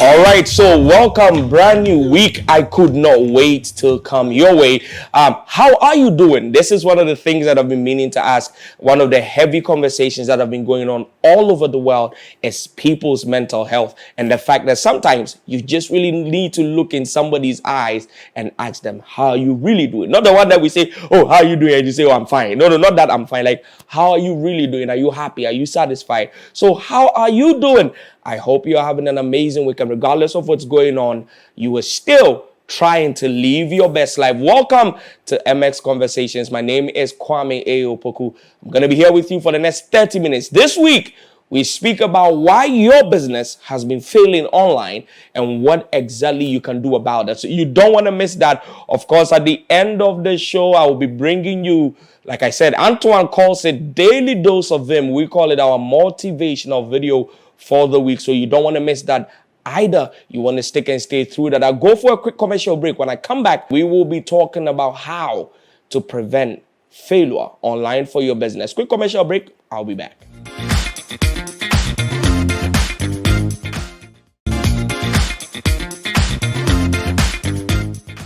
All right, so welcome, brand new week. I could not wait to come your way. How are you doing? This is one of the things that I've been meaning to ask. One of the heavy conversations that have been going on all over the world is people's mental health and the fact that sometimes you just really need to look in somebody's eyes and ask them, how are you really doing? Not the one that we say, oh, how are you doing? And you say, oh, I'm fine. No, not that I'm fine. Like, how are you really doing? Are you happy? Are you satisfied? So how are you doing? I hope you're having an amazing weekend. Regardless of what's going on, you are still trying to live your best life. Welcome to MX Conversations. My name is Kwame A.A Opoku. I'm going to be here with you for the next 30 minutes. This week, we speak about why your business has been failing online and what exactly you can do about it. So you don't want to miss that. Of course, at the end of the show, I will be bringing you, like I said, Antoine calls it daily dose of Vim. We call it our motivational video for the week. So you don't want to miss that either. You want to stick and stay through that. I'll go for a quick commercial break. When I come back, we will be talking about how to prevent failure online for your business. Quick commercial break. I'll be back.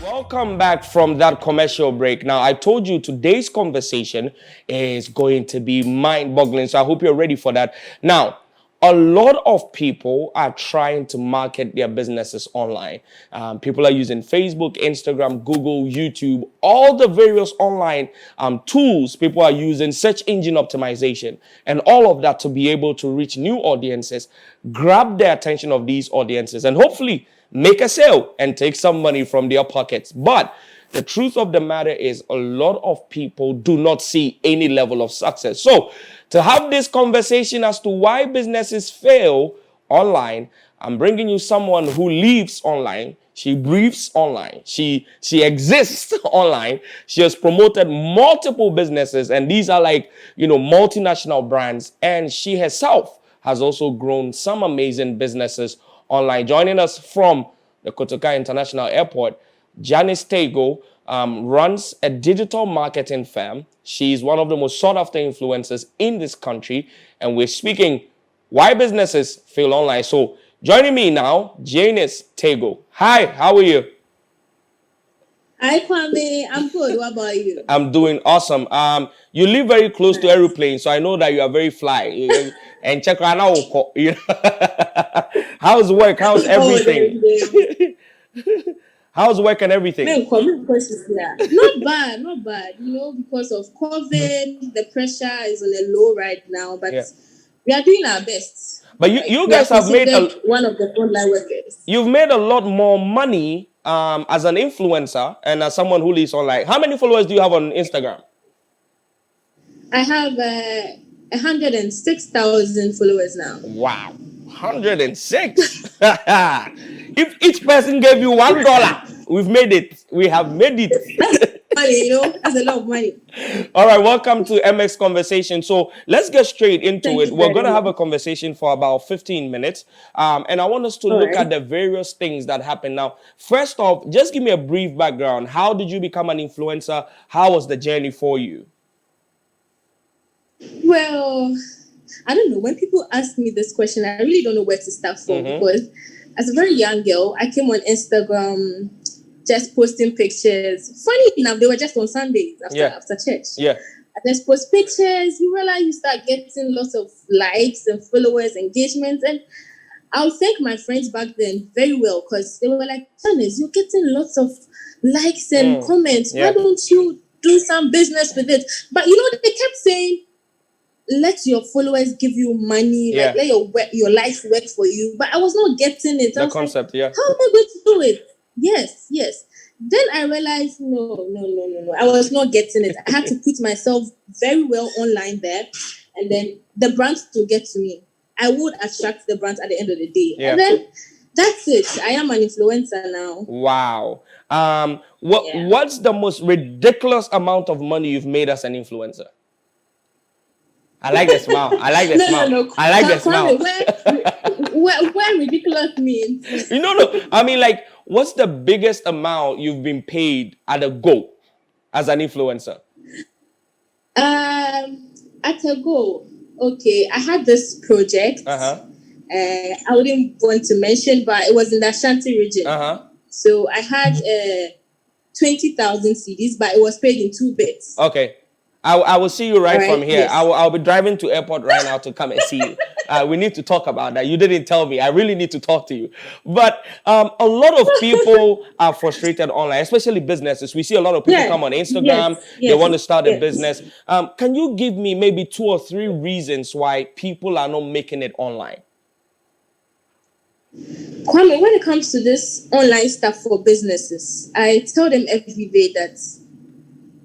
Welcome back from that commercial break. Now, I told you today's conversation is going to be mind-boggling, so I hope you're ready for that. Now, a lot of people are trying to market their businesses online. People are using Facebook, Instagram, Google, YouTube, all the various online tools. People are using search engine optimization and all of that to be able to reach new audiences, grab the attention of these audiences, and hopefully make a sale and take some money from their pockets. But the truth of the matter is a lot of people do not see any level of success. So to have this conversation as to why businesses fail online, I'm bringing you someone who lives online. She breathes online. She exists online. She has promoted multiple businesses, and these are like, multinational brands. And she herself has also grown some amazing businesses online. Joining us from the Kotoka International Airport, Janice Tego runs a digital marketing firm. She's one of the most sought-after influencers in this country, and we're speaking why businesses fail online. So joining me now, Janice Tego. Hi, how are you? Hi, Kwame. I'm good. What about you? I'm doing awesome. You live very close to aeroplane, so I know that you are very fly. And check right now, how's work? How's everything? How's work and everything? Not bad, not bad. Because of COVID, the pressure is on a low right now, but we are doing our best. But you guys have made one of the frontline workers. You've made a lot more money as an influencer and as someone who lives online. How many followers do you have on Instagram? I have 106,000 followers now. Wow, 106. If each person gave you $1, we've made it. We have made it. Money, that's a lot of money. All right, welcome to MX Conversation. So let's get straight into it. We're going to have a conversation for about 15 minutes. And I want us to look at the various things that happen. Now, first off, just give me a brief background. How did you become an influencer? How was the journey for you? Well, I don't know. When people ask me this question, I really don't know where to start from because as a very young girl, I came on Instagram just posting pictures. Funny enough, they were just on Sundays after church. Yeah. I just post pictures. You realize you start getting lots of likes and followers, engagements. And I'll thank my friends back then very well because they were like, Janice, you're getting lots of likes and comments. Why don't you do some business with it? But they kept saying, let your followers give you money, like let your life work for you. But I was not getting it. The concept, how am I going to do it? Yes. Then I realized, no. I was not getting it. I had to put myself very well online there, and then the brands to get to me. I would attract the brands at the end of the day. And then that's it. I am an influencer now. Wow. What's the most ridiculous amount of money you've made as an influencer? I like the smile. I like the smile. No. I like the smile. Where ridiculous means? No. I mean, like, what's the biggest amount you've been paid at a go as an influencer? At a go. Okay, I had this project. I wouldn't want to mention, but it was in the Ashanti region. So I had 20,000 CDs, but it was paid in 2 bits. Okay. I will see you right from here. Yes. I'll be driving to airport right now to come and see you. We need to talk about that. You didn't tell me. I really need to talk to you. But a lot of people are frustrated online, especially businesses. We see a lot of people come on Instagram. They want to start a business. Can you give me maybe 2 or 3 reasons why people are not making it online? Kwame, when it comes to this online stuff for businesses, I tell them every day that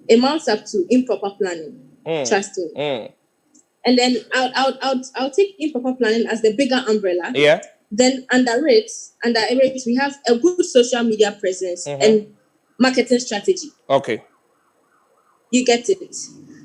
it amounts up to improper planning. Trust me. And then I'll take improper planning as the bigger umbrella. Yeah. Then under it, we have a good social media presence and marketing strategy. Okay. You get it.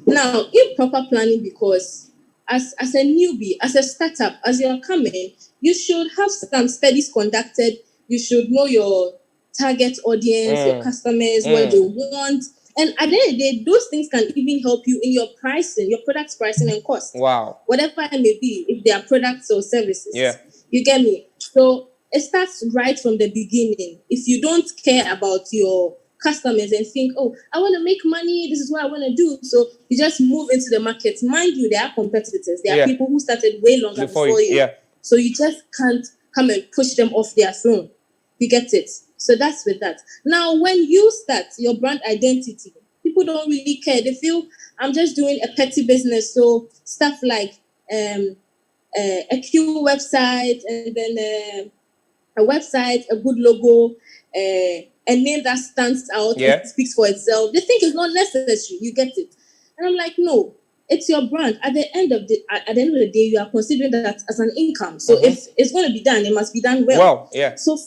Now, improper planning, because as a newbie, as a startup, as you're coming, you should have some studies conducted. You should know your target audience, your customers, what they want. And at the end of the day, those things can even help you in your pricing, your product's pricing and cost. Wow. Whatever it may be, if they are products or services. Yeah. You get me? So it starts right from the beginning. If you don't care about your customers and think, oh, I want to make money, this is what I want to do, so you just move into the market. Mind you, there are competitors. There are people who started way longer before you. Yeah. So you just can't come and push them off their throne. You get it? So that's with that. Now, when you start your brand identity, people don't really care. They feel, I'm just doing a petty business. So stuff like a Q website, and then a website, a good logo, a name that stands out, it speaks for itself. They think it's not necessary. You get it? And I'm like, no, it's your brand. At the end of the day, you are considering that as an income. So if it's going to be done, it must be done well. So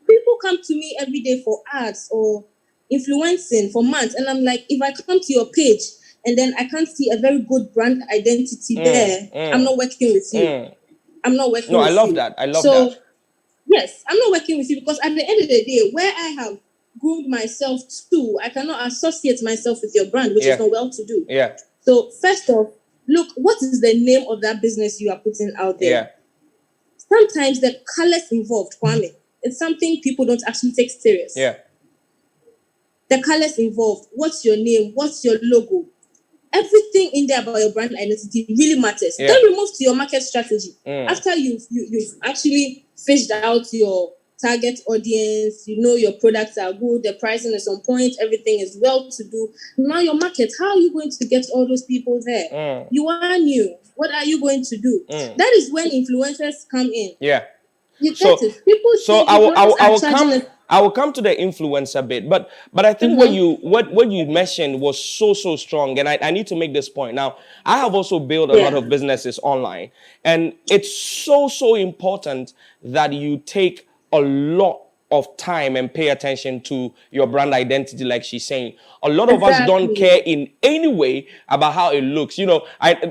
people come to me every day for ads or influencing for months, and I'm like, if I come to your page and then I can't see a very good brand identity there, I'm not working with you. I'm not working with you. No, I love that. I love that. Yes, I'm not working with you, because at the end of the day, where I have groomed myself to, I cannot associate myself with your brand, which is not well to do. Yeah. So first off, look, what is the name of that business you are putting out there? Yeah. Sometimes the colors involved, Kwame, it's something people don't actually take serious. Yeah. The colors involved, what's your name, what's your logo? Everything in there about your brand identity really matters. Yeah. Then we move to your market strategy. After you've actually fished out your target audience, you know your products are good, the pricing is on point, everything is well to do. Now your market, how are you going to get all those people there? You are new. What are you going to do? That is when influencers come in. Yeah. You get it. People so I will come to the influencer bit, but I think what you mentioned was so strong, and I need to make this point. Now, I have also built a lot of businesses online, and it's so important that you take a lot of time and pay attention to your brand identity, like she's saying. A lot of us don't care in any way about how it looks. You know,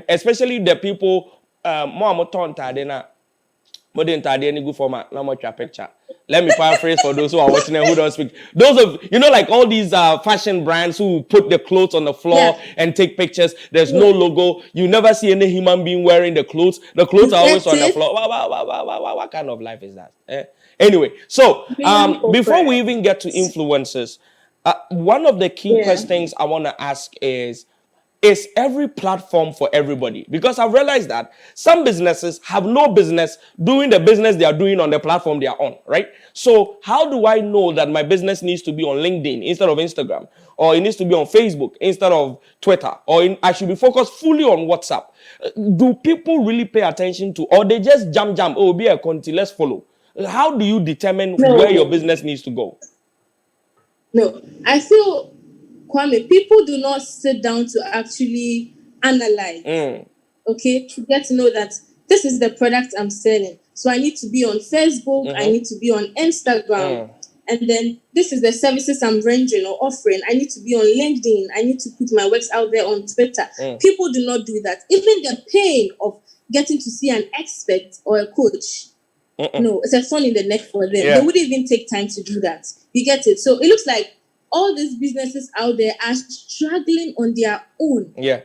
especially the people modern any good format, not much a picture. Let me paraphrase for those who are watching and who don't speak. Those of like all these fashion brands who put the clothes on the floor and take pictures. There's no logo. You never see any human being wearing the clothes. The clothes are always on the floor. What kind of life is that? Anyway, so before we even get to influencers, one of the key questions I want to ask is every platform for everybody? Because I've realized that some businesses have no business doing the business they are doing on the platform they are on, right? So how do I know that my business needs to be on LinkedIn instead of Instagram, or it needs to be on Facebook instead of Twitter, or I should be focused fully on WhatsApp? Do people really pay attention to, or they just jump, oh, be a conti, let's follow? How do you determine where your business needs to go? No, I feel, Kwame, people do not sit down to actually analyze, okay, to get to know that this is the product I'm selling. So I need to be on Facebook, I need to be on Instagram, and then this is the services I'm rendering or offering. I need to be on LinkedIn, I need to put my works out there on Twitter. People do not do that. Even the pain of getting to see an expert or a coach, no, it's a thorn in the neck for them. They wouldn't even take time to do that. You get it? So it looks like all these businesses out there are struggling on their own. Yeah.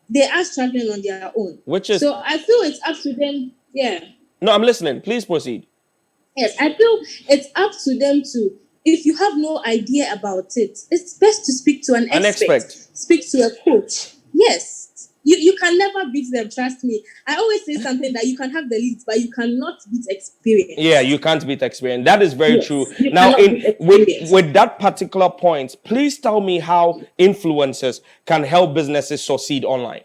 They are struggling on their own. So I feel it's up to them Yeah. No, I'm listening. Please proceed. Yes, I feel it's up to them to. If you have no idea about it, it's best to speak to an An expert, expert. speak to a coach. Yes, you can never beat them. Trust me. I always say something that you can have the leads, but you cannot beat Yeah, experience. you can't beat experience. That is very true. Yes, you Now, cannot in beat experience. with that particular point, please tell me how influencers can help businesses succeed online.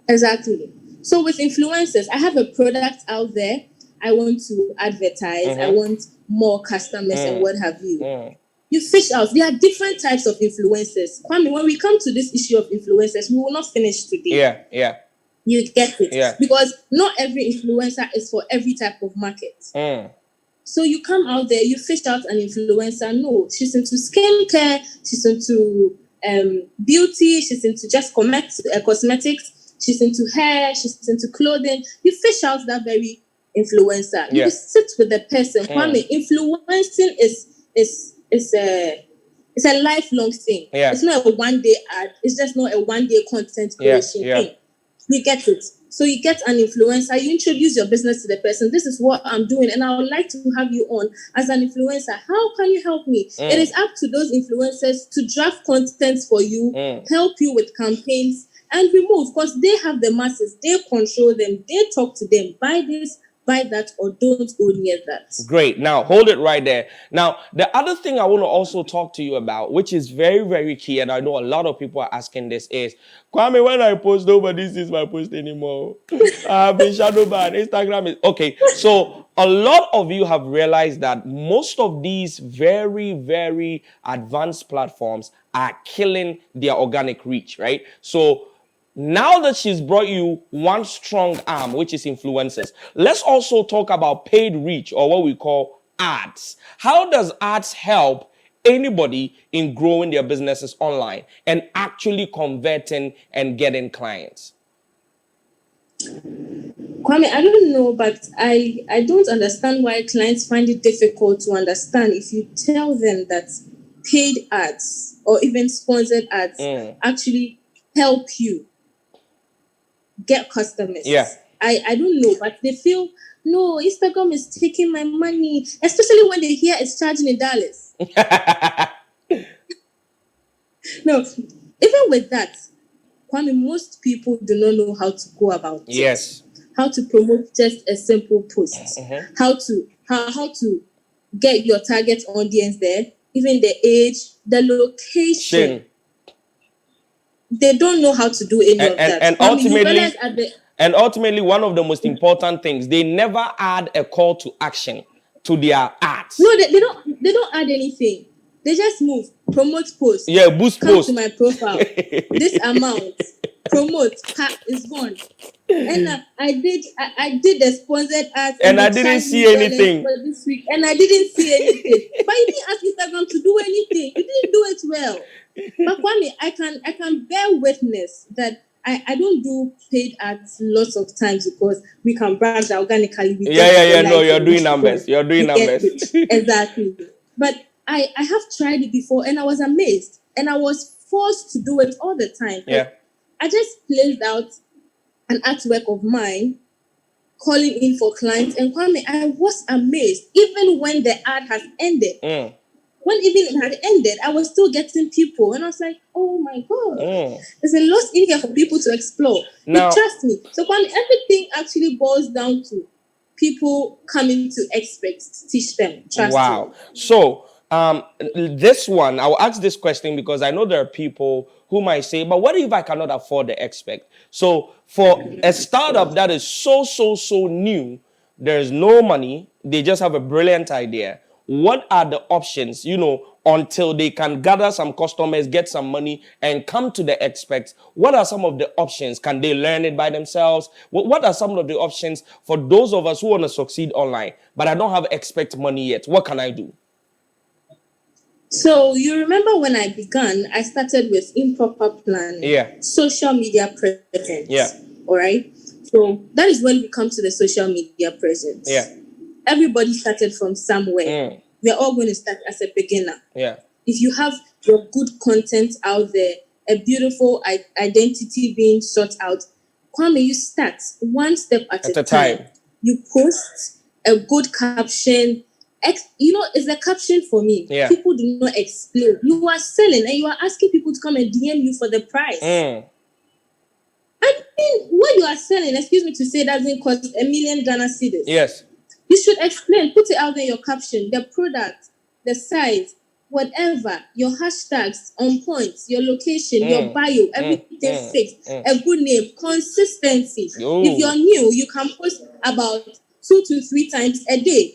Exactly. So with influencers, I have a product out there. I want to advertise. I Mm-hmm. want more customers and what have you. Mm. You fish out. There are different types of influencers. Kwame, when we come to this issue of influencers, we will not finish today. Yeah, yeah, You get it? yeah. Because not every influencer is for every type of market. Mm. So you come out there, you fish out an influencer. No, she's into skincare, she's into beauty, she's into just cosmetics, she's into hair, she's into clothing. You fish out that very influencer. Yeah. You sit with the person. Mm. Kwame, influencing is a lifelong thing. Yeah. It's not a one day ad. It's just not a one day content Yeah, creation yeah. thing. You get it. So you get an influencer, you introduce your business to the person. This is what I'm doing, and I would like to have you on as an influencer. How can you help me? It is up to those influencers to draft content for you, help you with campaigns, and remove, because they have the masses, they control them, they talk to them. Buy this, buy that, or don't go near that. Great. Now, hold it right there. Now, the other thing I want to also talk to you about, which is very, very key, and I know a lot of people are asking this, is Kwame, when I post, nobody sees my post anymore. I've been shadow banned. Instagram is okay. So, a lot of you have realized that most of these very, very advanced platforms are killing their organic reach, right? So, now that she's brought you one strong arm, which is influencers, let's also talk about paid reach, or what we call ads. How does ads help anybody in growing their businesses online and actually converting and getting clients? Kwame, I don't know, but I don't understand why clients find it difficult to understand if you tell them that paid ads or even sponsored ads actually help you get customers. Yeah. I don't know, but they feel, no, Instagram is taking my money, especially when they hear it's charging in dollars. No, even with that, Kwame, most people do not know how to go about Yes. it. How to promote just a simple post. How to get your target audience there, even the age, the location. They don't know how to do any of that. And Kwame, you ultimately, realize at the and ultimately, one of the most important things, they never add a call to action to their ads. no, they don't add anything. They just move, promote post. Yeah, boost come post. to my profile. This amount, promote, is gone. And I did the sponsored ads, And I they didn't charged see me anything. for this week, and I didn't see anything. But you didn't ask Instagram to do anything. You didn't do it well. But Kwame, I can bear witness that I don't do paid ads lots of times because we can brag that organically we Yeah. No, likes you're and doing reach numbers. gone. You're doing You get numbers. it. Exactly. But I have tried it before and I was amazed. And I was forced to do it all the time. Yeah. I just placed out an artwork of mine calling in for clients, and Kwame, I was amazed. Even when the ad has ended, when even it had ended, I was still getting people, and I was like, "Oh my god, there's a lot in here for people to explore." Now, you trust me. So Kwame, everything actually boils down to people coming to experts to teach them. Trust me. wow. So, this one, I'll ask this question because I know there are people who might say, but what if I cannot afford the expert? So, for a startup that is so new, there's no money, they just have a brilliant idea. What are the options, until they can gather some customers, get some money, and come to the experts? What are some of the options? Can they learn it by themselves? What are some of the options for those of us who want to succeed online, but I don't have expert money yet? What can I do? So you remember when I began, I started with improper planning, social media presence. All right. So that is when we come to the social media presence. Everybody started from somewhere. We're all going to start as a beginner. If you have your good content out there, a beautiful identity being sought out, Kwame, you start one step at At a a time. You post a good caption. It's a caption for me. Yeah. People do not explain. You are selling and you are asking people to come and DM you for the price. I mean, what you are selling, excuse me to say, doesn't cost $1 million Ghana cedis. Yes. You should explain, put it out there in your caption, the product, the size, whatever, your hashtags on point, your location, your bio, everything fixed, a good name, consistency. Ooh. If you're new, you can post about 2 to 3 times a day.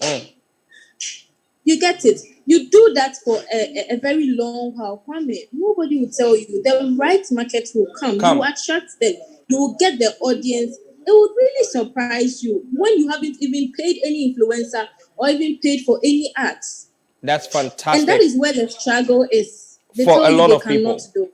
You get it. You do that for a very long while, Kwame. Nobody will tell you. The right market will come. You will attract them. You will get the audience. It will really surprise you when you haven't even paid any influencer or even paid for any ads. That's fantastic. And that is where the struggle is. They for tell a you lot they of people. cannot do.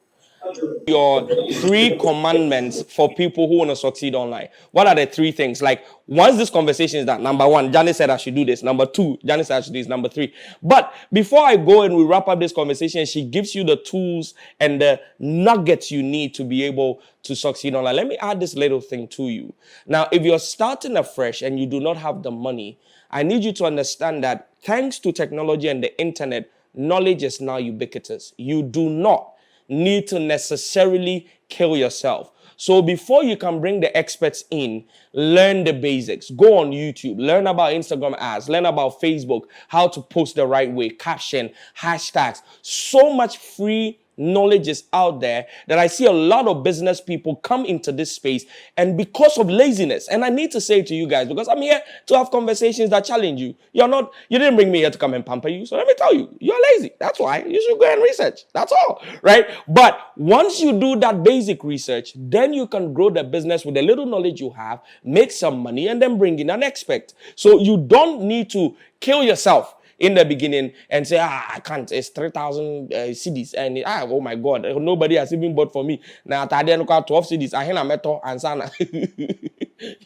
Your 3 commandments for people who want to succeed online. What are the 3 things? Like, once this conversation is done, number 1, Janice said I should do this. Number 2, Janice said I should do this. Number 3. But before I go and we wrap up this conversation, she gives you the tools and the nuggets you need to be able to succeed online. Let me add this little thing to you. Now, if you're starting afresh and you do not have the money, I need you to understand that thanks to technology and the internet, knowledge is now ubiquitous. You do not need to necessarily kill yourself. So before you can bring the experts in, learn the basics. Go on YouTube, learn about Instagram ads, learn about Facebook, how to post the right way, caption, hashtags. So much free knowledge is out there that I see a lot of business people come into this space, and because of laziness, and I need to say to you guys, because I'm here to have conversations that challenge you. You didn't bring me here to come and pamper you. So let me tell you, you're lazy. That's why you should go and research. That's all, right? But once you do that basic research, then you can grow the business with the little knowledge you have, make some money, and then bring in an expert. So you don't need to kill yourself in the beginning and say, I can't, it's 3,000 CDs. And oh my God, nobody has even bought for me. Now, 12 CDs. I have metal and sana.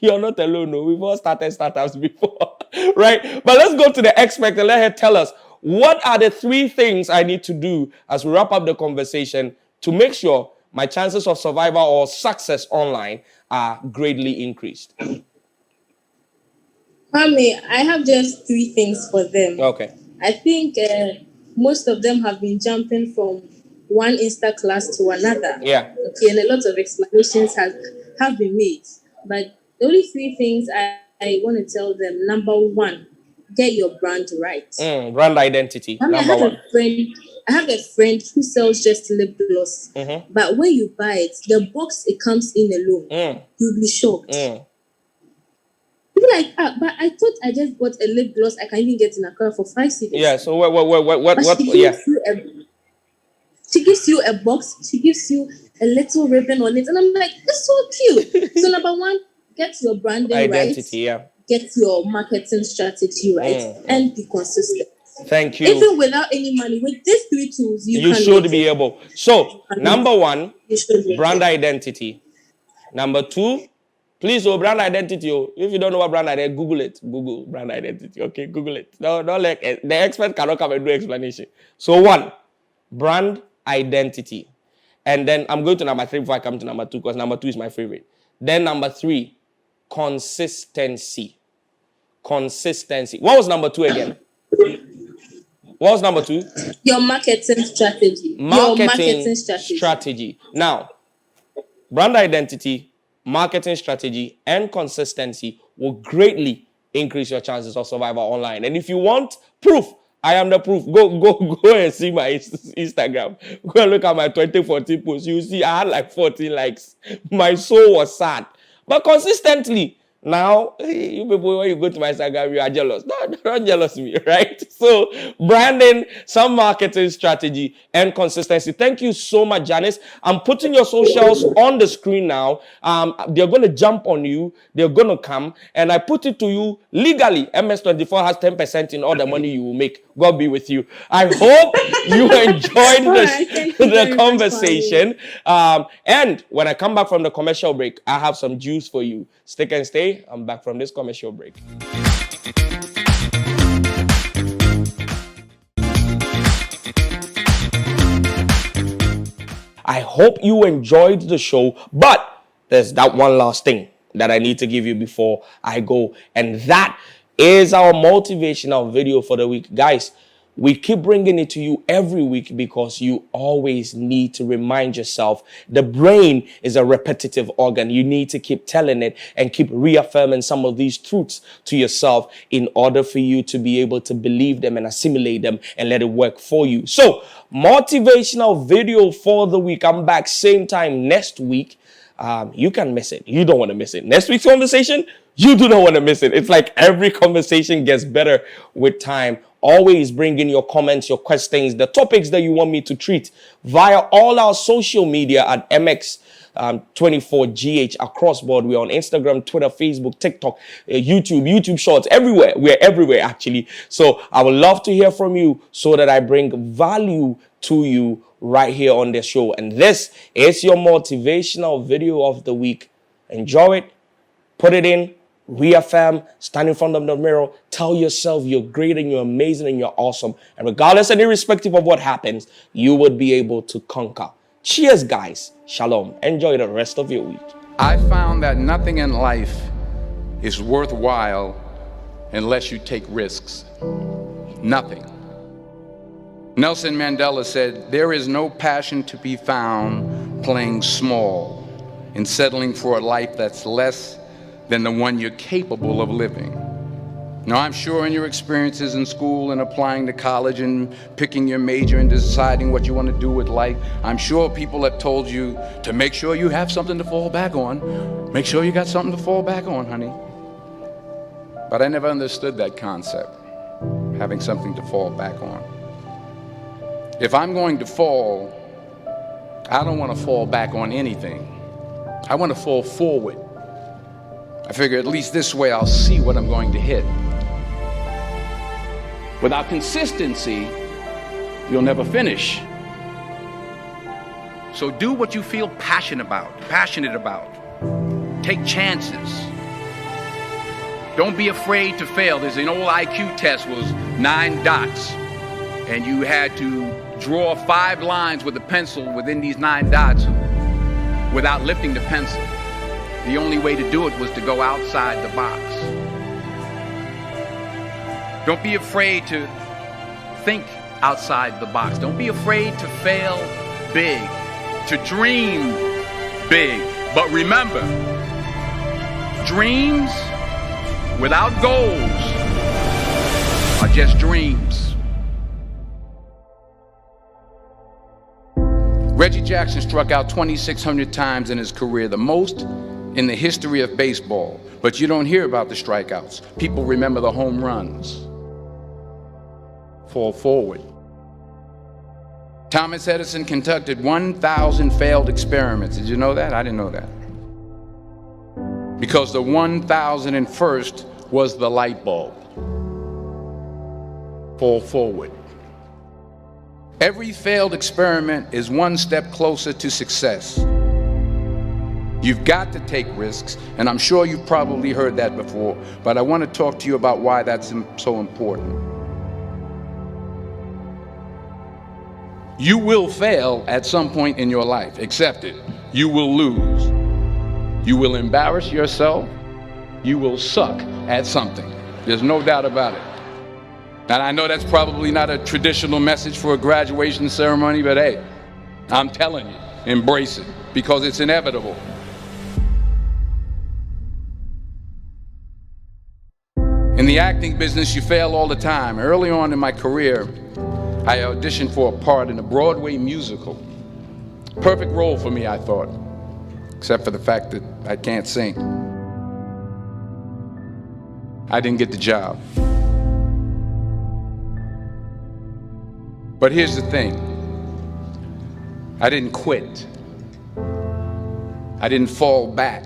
You're not alone. No. We've all started startups before, right? But let's go to the expert and let her tell us, what are the 3 things I need to do as we wrap up the conversation to make sure my chances of survival or success online are greatly increased? Kwame, I have just 3 things for them. Okay. I think most of them have been jumping from one Insta class to another. Yeah. Okay, and a lot of explanations have been made. But the only 3 things I want to tell them: number 1, get your brand right. Brand identity. I have a friend who sells just lip gloss. But when you buy it, the box it comes in alone, you'll be shocked. You'll be like, but I thought I just bought a lip gloss I can even get in a car for 5 CDs. Yeah, so what yeah. She gives you a box, she gives you a little ribbon on it, and I'm like, that's so cute. So number 1, get your branding identity, right. Get your marketing strategy right, and be consistent. Thank you. Even without any money, with these 3 tools, you should be able. So, number 1, brand identity. Number 2, please, brand identity. If you don't know what brand identity, Google it. Google brand identity. Okay, Google it. No, don't let the expert cannot come and do explanation. So 1, brand identity. And then I'm going to number 3 before I come to number 2, because number 2 is my favorite. Then number 3, consistency. Consistency. What was number 2 again? What was number 2? Your marketing strategy. Marketing strategy. Now, brand identity, marketing strategy, and consistency will greatly increase your chances of survival online. And if you want proof, I am the proof. Go and see my Instagram. Go and look at my 2014 post. You see, I had like 14 likes. My soul was sad. But consistently, now, you people, when you go to my Instagram, you are jealous. No, don't jealous me, right? So, branding, some marketing strategy, and consistency. Thank you so much, Janice. I'm putting your socials on the screen now. They're going to jump on you. They're going to come. And I put it to you legally. MS24 has 10% in all the money you will make. God be with you. I hope you enjoyed the conversation. And when I come back from the commercial break, I have some juice for you. Stick and stay. I'm back from this commercial break. I hope you enjoyed the show, but there's that one last thing that I need to give you before I go. And that is our motivational video for the week. Guys, we keep bringing it to you every week because you always need to remind yourself. The brain is a repetitive organ. You need to keep telling it and keep reaffirming some of these truths to yourself in order for you to be able to believe them and assimilate them and let it work for you. So, motivational video for the week. I'm back same time next week. You can miss it. You don't want to miss it. Next week's conversation, you do not want to miss it. It's like every conversation gets better with time. Always bring in your comments, your questions, the topics that you want me to treat via all our social media at MX24GH across board. We're on Instagram, Twitter, Facebook, TikTok, YouTube Shorts, everywhere. We're everywhere, actually. So I would love to hear from you so that I bring value to you right here on the show. And this is your motivational video of the week. Enjoy it, put it in, reaffirm, stand in front of the mirror, tell yourself you're great and you're amazing and you're awesome. And regardless and irrespective of what happens, you would be able to conquer. Cheers, guys. Shalom. Enjoy the rest of your week. I found that nothing in life is worthwhile unless you take risks. Nothing. Nelson Mandela said, "There is no passion to be found playing small and settling for a life that's less than the one you're capable of living." Now, I'm sure in your experiences in school and applying to college and picking your major and deciding what you want to do with life, I'm sure people have told you to make sure you have something to fall back on. Make sure you got something to fall back on, honey. But I never understood that concept, having something to fall back on. If I'm going to fall, I don't want to fall back on anything. I want to fall forward. I figure at least this way I'll see what I'm going to hit. Without consistency, you'll never finish. So do what you feel passionate about. Take chances. Don't be afraid to fail. There's an old IQ test, was 9 dots, and you had to draw 5 lines with a pencil within these 9 dots without lifting the pencil. The only way to do it was to go outside the box. Don't be afraid to think outside the box. Don't be afraid to fail big, to dream big. But remember, dreams without goals are just dreams. Reggie Jackson struck out 2,600 times in his career, the most in the history of baseball. But you don't hear about the strikeouts. People remember the home runs. Fall forward. Thomas Edison conducted 1,000 failed experiments. Did you know that? I didn't know that. Because the 1,001st was the light bulb. Fall forward. Every failed experiment is one step closer to success. You've got to take risks, and I'm sure you've probably heard that before, but I want to talk to you about why that's so important. You will fail at some point in your life. Accept it. You will lose. You will embarrass yourself. You will suck at something. There's no doubt about it. And I know that's probably not a traditional message for a graduation ceremony, but hey, I'm telling you, embrace it, because it's inevitable. In the acting business, you fail all the time. Early on in my career, I auditioned for a part in a Broadway musical. Perfect role for me, I thought, except for the fact that I can't sing. I didn't get the job. But here's the thing. I didn't quit. I didn't fall back.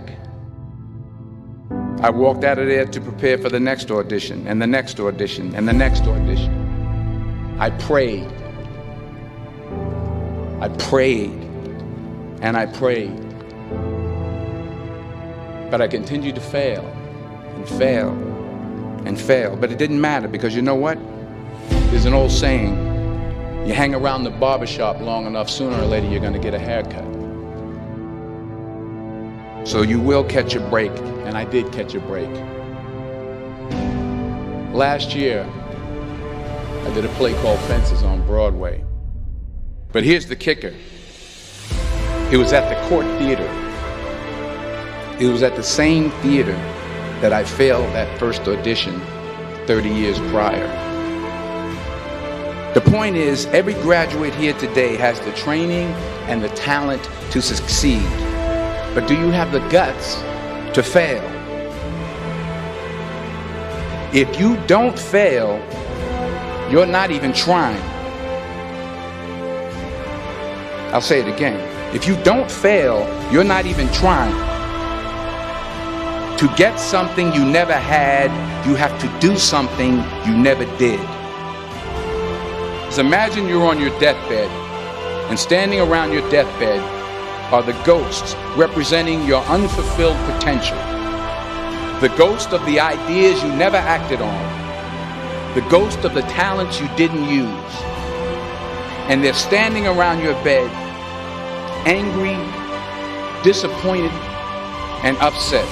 I walked out of there to prepare for the next audition, and the next audition, and the next audition. I prayed. I prayed, and I prayed. But I continued to fail, and fail, and fail. But it didn't matter, because you know what? There's an old saying, you hang around the barbershop long enough, sooner or later you're going to get a haircut. So you will catch a break, and I did catch a break. Last year, I did a play called Fences on Broadway. But here's the kicker. It was at the Court Theater. It was at the same theater that I failed that first audition 30 years prior. The point is, every graduate here today has the training and the talent to succeed. But do you have the guts to fail? If you don't fail, you're not even trying. I'll say it again. If you don't fail, you're not even trying. To get something you never had, you have to do something you never did. So imagine you're on your deathbed, and standing around your deathbed are the ghosts representing your unfulfilled potential. The ghost of the ideas you never acted on. The ghost of the talents you didn't use. And they're standing around your bed, angry, disappointed, and upset.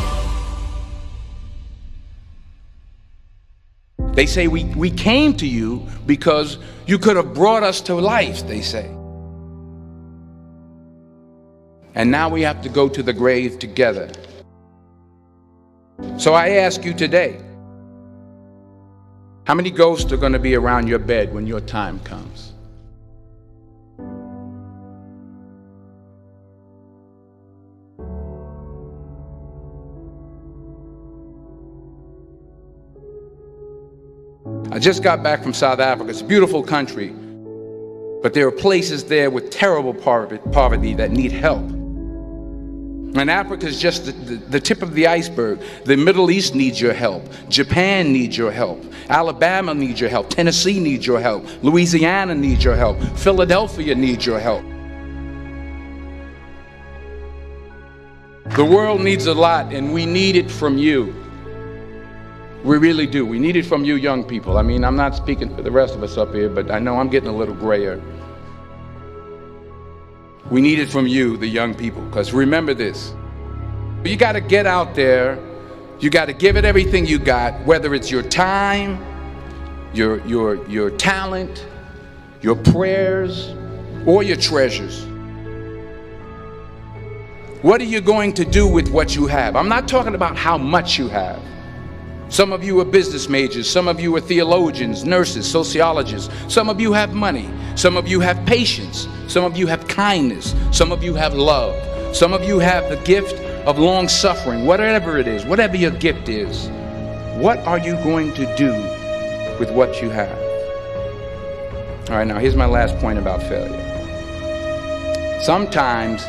They say, we came to you because you could have brought us to life, they say. And now we have to go to the grave together. So I ask you today, how many ghosts are going to be around your bed when your time comes? I just got back from South Africa. It's a beautiful country, but there are places there with terrible poverty that need help. And Africa is just the tip of the iceberg. The Middle East needs your help. Japan needs your help. Alabama needs your help. Tennessee needs your help. Louisiana needs your help. Philadelphia needs your help. The world needs a lot, and we need it from you. We really do. We need it from you young people. I mean, I'm not speaking for the rest of us up here, but I know I'm getting a little grayer. We need it from you, the young people, because remember this. You got to get out there. You got to give it everything you got, whether it's your time, your talent, your prayers, or your treasures. What are you going to do with what you have? I'm not talking about how much you have. Some of you are business majors, some of you are theologians, nurses, sociologists, some of you have money, some of you have patience, some of you have kindness, some of you have love, some of you have the gift of long suffering. Whatever it is, whatever your gift is, what are you going to do with what you have? All right, now here's my last point about failure. Sometimes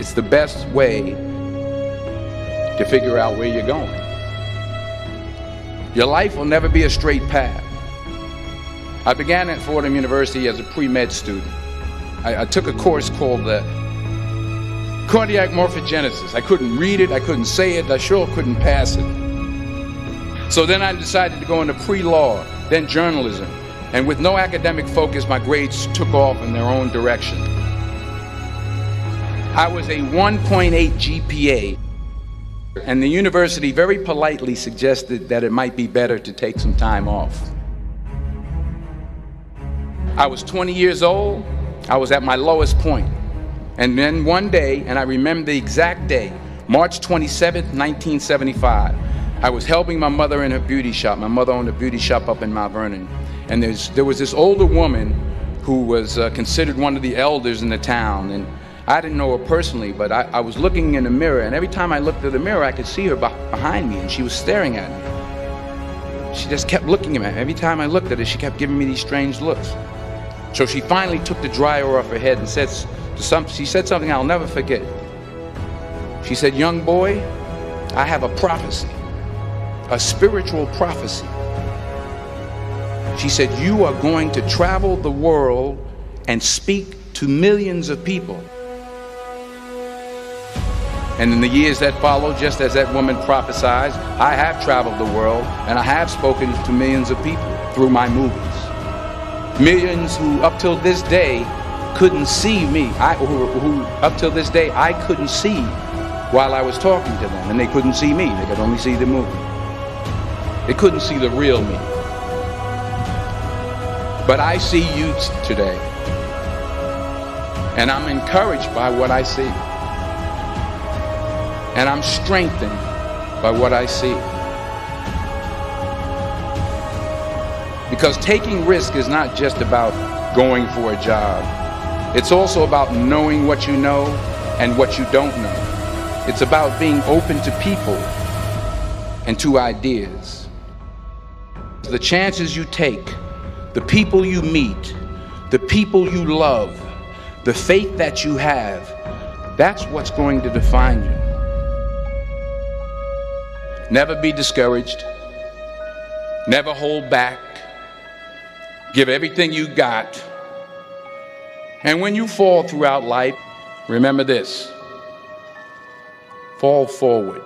it's the best way to figure out where you're going. Your life will never be a straight path. I began at Fordham University as a pre-med student. I took a course called cardiac morphogenesis. I couldn't read it, I couldn't say it, I sure couldn't pass it. So then I decided to go into pre-law, then journalism. And with no academic focus, my grades took off in their own direction. I was a 1.8 GPA. And the university very politely suggested that it might be better to take some time off. I was 20 years old. I was at my lowest point. And then one day, and I remember the exact day, March 27th, 1975, I was helping my mother in her beauty shop. My mother owned a beauty shop up in Mount Vernon. And there was this older woman who was considered one of the elders in the town. And I didn't know her personally, but I was looking in the mirror, and every time I looked at the mirror, I could see her behind me, and she was staring at me. She just kept looking at me. Every time I looked at her, she kept giving me these strange looks. So she finally took the dryer off her head and she said something I'll never forget. She said, "Young boy, I have a prophecy, a spiritual prophecy." She said, "You are going to travel the world and speak to millions of people." And in the years that followed, just as that woman prophesied, I have traveled the world and I have spoken to millions of people through my movies. Millions who up till this day couldn't see me, who up till this day I couldn't see while I was talking to them, and they couldn't see me. They could only see the movie. They couldn't see the real me. But I see you today, and I'm encouraged by what I see. And I'm strengthened by what I see. Because taking risk is not just about going for a job. It's also about knowing what you know and what you don't know. It's about being open to people and to ideas. The chances you take, the people you meet, the people you love, the faith that you have, that's what's going to define you. Never be discouraged. Never hold back. Give everything you got. And when you fall throughout life, remember this: fall forward.